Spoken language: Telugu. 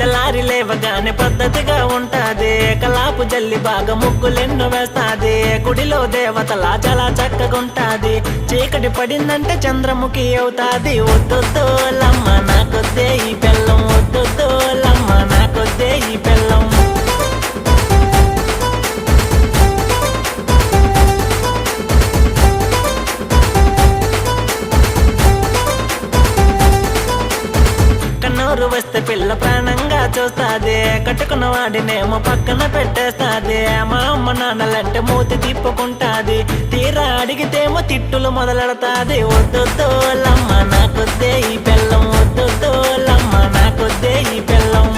తెల్లారి లేవగానే పద్ధతిగా ఉంటాది, కలాపు జల్లి బాగా ముగ్గులెన్నో వేస్తాది, గుడిలో దేవతలా చాలా చక్కగుంటాది, చీకటి పడిందంటే చంద్రముఖి అవుతాది. వద్దొద్దు లమ్మ నాకొద్దే ఈ బెల్లం, వద్దొద్దు లమ్మ నాకొద్దే ఈ బెల్లం. కన్నూరు వస్తే పిల్ల ప్రాణంగా చూస్తాది, కట్టుకున్న వాడినేమో పక్కన పెట్టేస్తాది, మా అమ్మ నాన్నలంటే మూతి తిప్పుకుంటాది, తీరా అడిగితేమో తిట్టులు మొదలెడతాది. వద్దొద్దు లమ్మ నాకొద్దే ఈ బెల్లం, వద్దొద్దు లమ్మ నాకొద్దే ఈ బెల్లం.